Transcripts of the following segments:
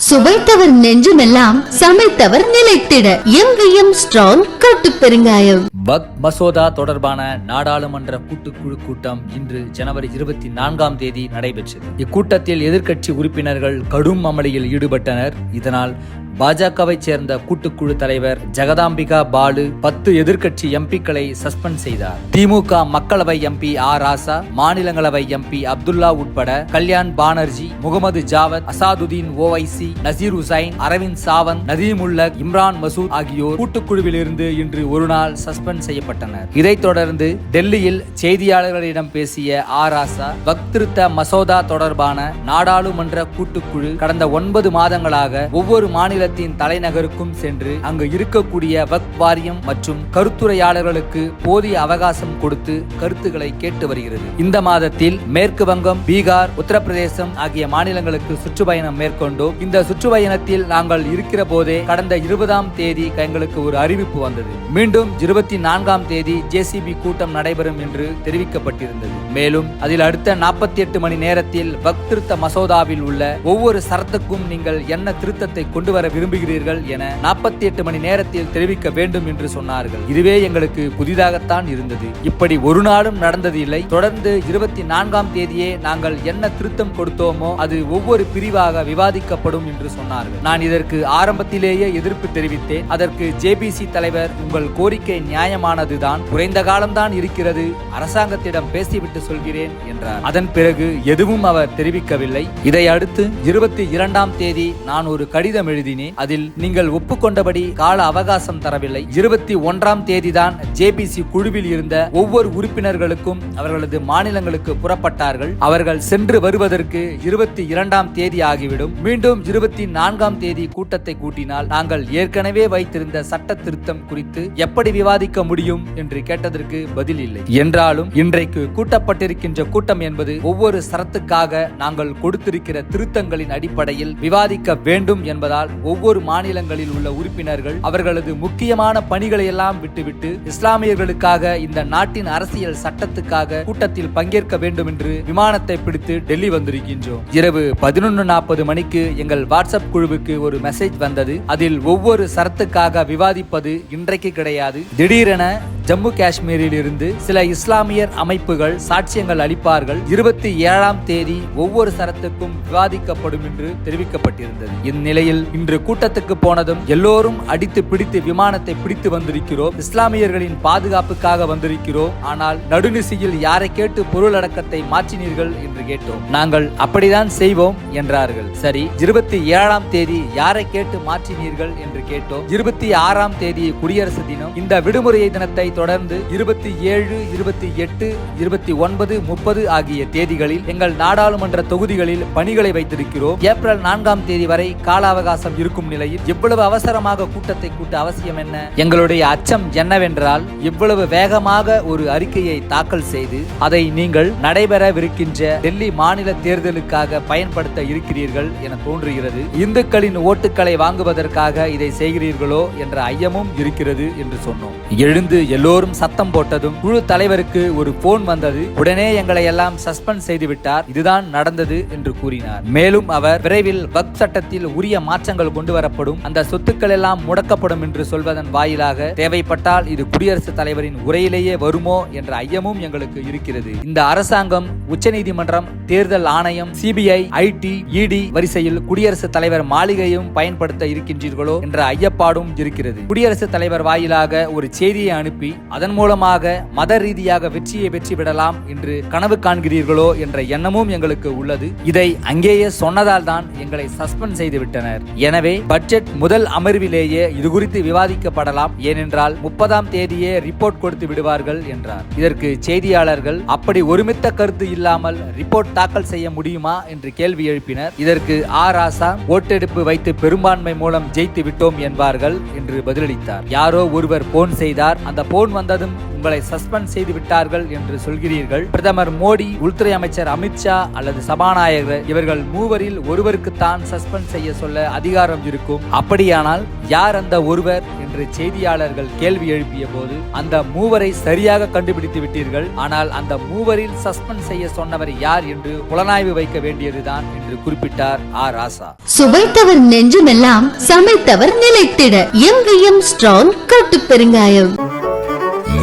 சுவைத்தவர் நெஞ்சுமெல்லாம் சமைத்தவர் நிலைத்திட எங்கேயும் ஸ்ட்ராங் கட்டு பெருங்காயம். வக்ஃப் மசோதா தொடர்பான நாடாளுமன்ற கூட்டுக்குழு கூட்டம் இன்று ஜனவரி 24 நடைபெற்றது. இக்கூட்டத்தில் எதிர்க்கட்சி உறுப்பினர்கள் கடும் அமளியில் ஈடுபட்டனர். இதனால் பாஜகவை சேர்ந்த கூட்டுக்குழு தலைவர் ஜெகதாம்பிகா பாலு 10 எதிர்க்கட்சி எம்பிக்களை சஸ்பெண்ட் செய்தார். திமுக மக்களவை எம்பி ஆர் ராசா, மாநிலங்களவை எம்பி அப்துல்லா உட்பட கல்யாண் பானர்ஜி, முகமது ஜாவத், அசாதுதீன் ஓவைசி, நசீர் ஹுசைன், அரவிந்த் சாவந்த், நதீமுல்லக், இம்ரான் மசூத் ஆகியோர் கூட்டுக்குழுவில் இருந்து இன்று ஒரு நாள் சஸ்பெண்ட் செய்யப்பட்டனர். இதைத் தொடர்ந்து டெல்லியில் செய்தியாளர்களிடம் பேசிய ஆர் ராசா, வக்ஃப் திருத்த மசோதா தொடர்பான நாடாளுமன்ற கூட்டுக்குழு கடந்த 9 மாதங்களாக ஒவ்வொரு மாநில தலைநகருக்கும் சென்று அங்கு இருக்கக்கூடிய வக்ஃப் வாரியம் மற்றும் கருத்துரையாளர்களுக்கு போதிய அவகாசம் கொடுத்து கருத்துக்களை கேட்டு வருகிறது. இந்த மாதத்தில் மேற்கு வங்கம், பீகார், உத்தரப்பிரதேசம் ஆகிய மாநிலங்களுக்கு சுற்றுப்பயணம் மேற்கொண்டோம். இந்த சுற்றுப்பயணத்தில் நாங்கள் இருக்கிற போதே கடந்த 20ஆம் தேதி எங்களுக்கு ஒரு அறிவிப்பு வந்தது. மீண்டும் 24ஆம் தேதி ஜேசிபி கூட்டம் நடைபெறும் என்று தெரிவிக்கப்பட்டிருந்தது. மேலும் அதில் அடுத்த 48 மணி நேரத்தில் வக்ஃப் திருத்த மசோதாவில் உள்ள ஒவ்வொரு சரத்துக்கும் நீங்கள் என்ன திருத்தத்தை கொண்டு வர விரும்புகிறீர்கள் என 48 மணி நேரத்தில் தெரிவிக்க வேண்டும் என்று சொன்னார்கள். இதுவே எங்களுக்கு புதிதாகத்தான் இருந்தது. இப்படி ஒரு நாளும் நடந்தது இல்லை. தொடர்ந்து 24ஆம் தேதியே நாங்கள் என்ன திருத்தம் கொடுத்தோமோ அது ஒவ்வொரு பிரிவாக விவாதிக்கப்படும் என்று சொன்னார்கள். நான் இதற்கு ஆரம்பத்திலேயே எதிர்ப்பு தெரிவித்தேன். அதற்கு ஜேபிசி தலைவர், உங்கள் கோரிக்கை நியாயமானதுதான், குறைந்த காலம்தான் இருக்கிறது, அரசாங்கத்திடம் பேசிவிட்டு சொல்கிறேன் என்றார். அதன் பிறகு எதுவும் அவர் தெரிவிக்கவில்லை. இதை அடுத்து 22ஆம் தேதி நான் ஒரு கடிதம் எழுதினேன். அதில் நீங்கள் ஒப்புக்கொண்டபடி கால அவகாசம் தரவில்லை. 21ஆம் தேதிதான் ஜேபிசி குழுவில் இருந்த ஒவ்வொரு உறுப்பினர்களுக்கும் அவர்களது மாநிலங்களுக்கு புறப்பட்டார்கள். அவர்கள் சென்று வருவதற்கு 22ஆம் தேதி ஆகிவிடும். மீண்டும் 24ஆம் தேதி கூட்டத்தை கூட்டினால் நாங்கள் ஏற்கனவே வைத்திருந்த சட்ட திருத்தம் குறித்து எப்படி விவாதிக்க முடியும் என்று கேட்டதற்கு பதில் இல்லை. என்றாலும் இன்றைக்கு கூட்டப்பட்டிருக்கின்ற கூட்டம் என்பது ஒவ்வொரு சரத்துக்காக நாங்கள் கொடுத்திருக்கிற திருத்தங்களின் அடிப்படையில் விவாதிக்க வேண்டும் என்பதால் ஒவ்வொரு மாநிலங்களில் உள்ள உறுப்பினர்கள் அவர்களது முக்கியமான பணிகளை எல்லாம் விட்டுவிட்டு இஸ்லாமியர்களுக்காக, இந்த நாட்டின் அரசியல் சட்டத்துக்காக கூட்டத்தில் பங்கேற்க வேண்டும் என்று விமானத்தை பிடித்து டெல்லி வந்திருக்கின்றோம். இரவு 11:40 மணிக்கு எங்கள் வாட்ஸ்அப் குழுவுக்கு ஒரு மெசேஜ் வந்தது. அதில் ஒவ்வொரு சரத்துக்காக விவாதிப்பது இன்றைக்கு கிடையாது, திடீரென ஜம்மு காஷ்மீரில் இருந்து சில இஸ்லாமியர் அமைப்புகள் சாட்சியங்கள் அளிப்பார்கள். 27ஆம் தேதி ஒவ்வொரு சரத்துக்கும் விவாதிக்கப்படும் என்று தெரிவிக்கப்பட்டிருந்தது. இந்நிலையில் இன்று கூட்டத்துக்கு போனதும் எல்லோரும் அடித்து பிடித்து விமானத்தை பிடித்து வந்திருக்கிறோம், இஸ்லாமியர்களின் பாதுகாப்புக்காக வந்திருக்கிறோம், ஆனால் நடுநிசையில் யாரை கேட்டு பொருளடக்கத்தை மாற்றினீர்கள் என்று கேட்டோம். நாங்கள் அப்படிதான் செய்வோம் என்றார்கள். சரி, 27ஆம் தேதி யாரை கேட்டு மாற்றினீர்கள் என்று கேட்டோம். 26ஆம் தேதி குடியரசு தினம். இந்த விடுமுறை தினத்தை தொடர்ந்து 27, 28, 29, 30 ஆகிய தேதிகளில் எங்கள் நாடாளுமன்ற தொகுதிகளில் பணிகளை வைத்திருக்கிறோம். ஏப்ரல் 4ஆம் தேதி வரை கால அவகாசம் இருக்கும் நிலையில் இவ்வளவு அவசரமாக கூட்டத்தை கூட்ட அவசியம் என்ன? எங்களுடைய அச்சம் என்னவென்றால், இவ்வளவு வேகமாக ஒரு அறிக்கையை தாக்கல் செய்து அதை நீங்கள் நடைபெறவிருக்கின்ற டெல்லி மாநில தேர்தலுக்காக பயன்படுத்த இருக்கிறீர்கள் என தோன்றுகிறது. இந்துக்களின் ஓட்டுக்களை வாங்குவதற்காக இதை செய்கிறீர்களோ என்ற ஐயமும் இருக்கிறது என்று சொன்னோம். எழுந்து எல்லோரும் சத்தம் போட்டதும் குழு தலைவருக்கு ஒரு போன் வந்தது. உடனே எங்களை எல்லாம் சஸ்பெண்ட் செய்து விட்டார். இதுதான் நடந்தது என்று கூறினார். மேலும் அவர் விரைவில் வக்ஃப் சட்டத்தில் உரிய மாற்றங்கள் கொண்டு வரப்படும், அந்த சொத்துக்கள் எல்லாம் முடக்கப்படும் என்று சொல்வதன் வாயிலாக தேவைப்பட்டால் இது குடியரசுத் தலைவரின் உரையிலேயே வருமோ என்ற ஐயமும் எங்களுக்கு இருக்கிறது. இந்த அரசாங்கம், உச்சநீதிமன்றம், தேர்தல் ஆணையம், சிபிஐ, ஐடி, இடி வரிசையில் குடியரசுத் தலைவர் மாளிகையும் பயன்படுத்த இருக்கின்றீர்களோ என்ற ஐயப்பாடும் இருக்கிறது. குடியரசுத் தலைவர் வாயிலாக ஒரு செய்தியை அனுப்பி அதன் மூலமாக மத ரீதியாக வெற்றியை வெற்றி விடலாம் என்று கனவு காண்கிறீர்களோ என்ற எண்ணமும் எங்களுக்கு உள்ளது. இதை அங்கேயே சொன்னதால் தான் எங்களை சஸ்பெண்ட் செய்து விட்டனர். எனவே பட்ஜெட் முதல் அமர்விலேயே இது குறித்து விவாதிக்கப்படலாம், ஏனென்றால் 30ஆம் தேதியே ரிப்போர்ட் கொடுத்து விடுவார்கள் என்றார். இதற்கு செய்தியாளர்கள், அப்படி ஒருமித்த கருத்து இல்லாமல் ரிப்போர்ட் தாக்கல் செய்ய முடியுமா என்று கேள்வி எழுப்பினர். இதற்கு ஆர் ராசா, ஓட்டெடுப்பு வைத்து பெரும்பான்மை மூலம் ஜெயித்து விட்டோம் என்பார்கள் என்று பதிலளித்தார். யாரோ ஒருவர் போன் செய்தார். அந்த போன் போன் வந்ததும் உங்களை சஸ்பெண்ட் செய்து விட்டார்கள் என்று சொல்கிறீர்கள். பிரதமர் மோடி, உள்துறை அமைச்சர் அமித்ஷா அல்லது சபாநாயகர் இவர்கள் மூவரில் ஒருவருக்குத்தான் சஸ்பெண்ட் செய்ய சொல்ல அதிகாரம் இருக்கும். அப்படியானால் யார் அந்த ஒருவர் என்று செய்தியாளர்கள் கேள்வி எழுப்பிய போது அந்த மூவரை சரியாக கண்டுபிடித்து விட்டீர்கள். ஆனால் அந்த மூவரில் சஸ்பெண்ட் செய்ய சொன்னவர் யார் என்று புலனாய்வு வைக்க வேண்டியதுதான் என்று குறிப்பிட்டார் ராசா. சுவைத்தவர் நெஞ்சுமெல்லாம் சமைத்தவர் நிலைத்திட எங்கேயும் ஸ்ட்ராங் கட்டு பெருங்காயம்.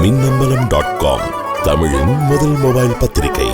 மின்னம்பலம்.com தமிழின் முதல் மொபைல் பத்திரிகை.